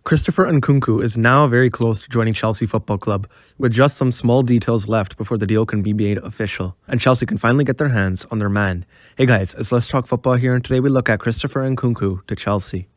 Christopher Nkunku is now very close to joining Chelsea Football Club, with just some small details left before the deal can be made official, and Chelsea can finally get their hands on their man. Hey guys, it's Let's Talk Football here, and today we look at Christopher Nkunku to Chelsea.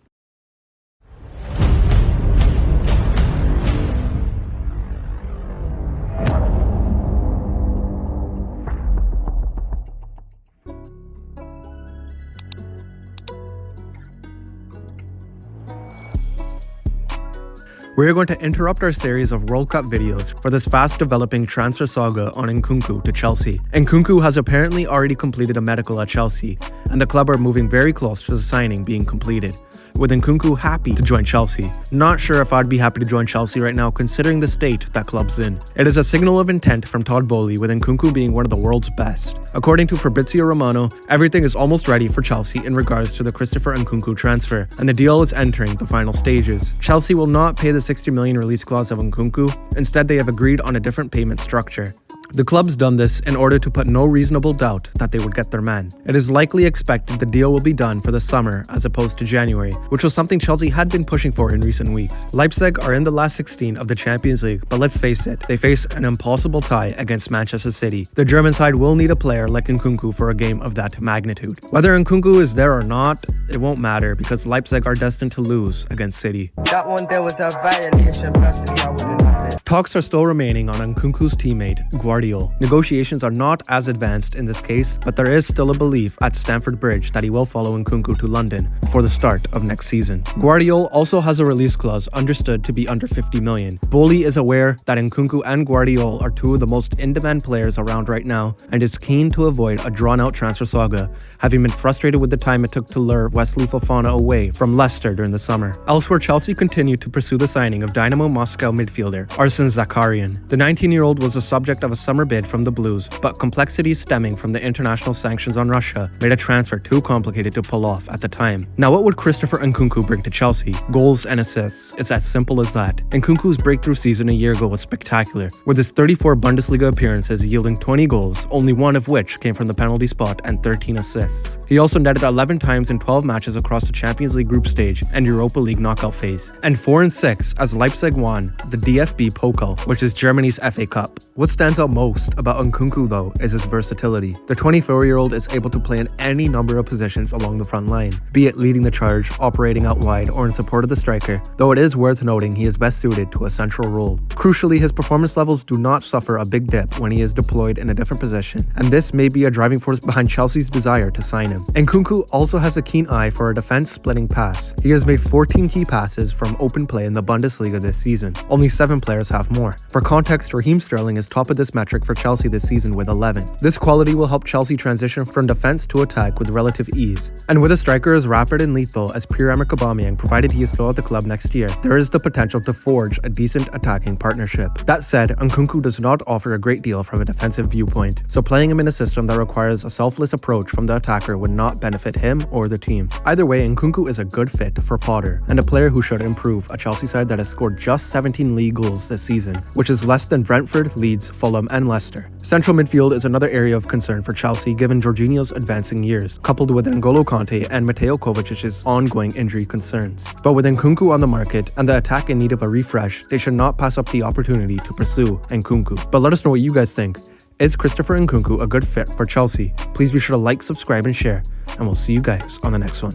We're going to interrupt our series of World Cup videos for this fast-developing transfer saga on Nkunku to Chelsea. Nkunku has apparently already completed a medical at Chelsea, and the club are moving very close to the signing being completed, with Nkunku happy to join Chelsea. Not sure if I'd be happy to join Chelsea right now considering the state that club's in. It is a signal of intent from Todd Boehly, with Nkunku being one of the world's best. According to Fabrizio Romano, everything is almost ready for Chelsea in regards to the Christopher Nkunku transfer, and the deal is entering the final stages. Chelsea will not pay the $60 million release clause of Nkunku. Instead, they have agreed on a different payment structure. The club's done this in order to put no reasonable doubt that they would get their man. It is likely expected the deal will be done for the summer as opposed to January, which was something Chelsea had been pushing for in recent weeks. Leipzig are in the last 16 of the Champions League, but let's face it, they face an impossible tie against Manchester City. The German side will need a player like Nkunku for a game of that magnitude. Whether Nkunku is there or not, it won't matter because Leipzig are destined to lose against City. That one there was a violation, personally I wouldn't have it. Talks are still remaining on Nkunku's teammate, Guardiola. Negotiations are not as advanced in this case, but there is still a belief at Stamford Bridge that he will follow Nkunku to London for the start of next season. Guardiola also has a release clause understood to be under $50 million. Boehly is aware that Nkunku and Guardiola are two of the most in-demand players around right now and is keen to avoid a drawn-out transfer saga, having been frustrated with the time it took to lure Wesley Fofana away from Leicester during the summer. Elsewhere, Chelsea continued to pursue the signing of Dynamo Moscow midfielder Arsene Zakarian. The 19-year-old was the subject of a summer bid from the Blues, but complexities stemming from the international sanctions on Russia made a transfer too complicated to pull off at the time. Now, what would Christopher Nkunku bring to Chelsea? Goals and assists. It's as simple as that. Nkunku's breakthrough season a year ago was spectacular, with his 34 Bundesliga appearances yielding 20 goals, only one of which came from the penalty spot, and 13 assists. He also netted 11 times in 12 matches across the Champions League group stage and Europa League knockout phase, and 4 and 6 as Leipzig won the DFB Pokal, which is Germany's FA Cup. What stands out most about Nkunku though is his versatility. The 24-year-old is able to play in any number of positions along the front line, be it leading the charge, operating out wide, or in support of the striker, though it is worth noting he is best suited to a central role. Crucially, his performance levels do not suffer a big dip when he is deployed in a different position, and this may be a driving force behind Chelsea's desire to sign him. Nkunku also has a keen eye for a defense-splitting pass. He has made 14 key passes from open play in the Bundesliga this season. Only 7 players have more. For context, Raheem Sterling is top of this metric for Chelsea this season with 11. This quality will help Chelsea transition from defense to attack with relative ease. And with a striker as rapid and lethal as Pierre-Emerick Aubameyang, provided he is still at the club next year, there is the potential to forge a decent attacking partnership. That said, Nkunku does not offer a great deal from a defensive viewpoint, so playing him in a system that requires a selfless approach from the attacker would not benefit him or the team. Either way, Nkunku is a good fit for Potter, and a player who should improve a Chelsea side that has scored just 17 league goals this season, which is less than Brentford, Leeds, Fulham, and Leicester. Central midfield is another area of concern for Chelsea given Jorginho's advancing years, coupled with N'Golo Kante and Mateo Kovacic's ongoing injury concerns. But with Nkunku on the market and the attack in need of a refresh, they should not pass up the opportunity to pursue Nkunku. But let us know what you guys think. Is Christopher Nkunku a good fit for Chelsea? Please be sure to like, subscribe, and share, and we'll see you guys on the next one.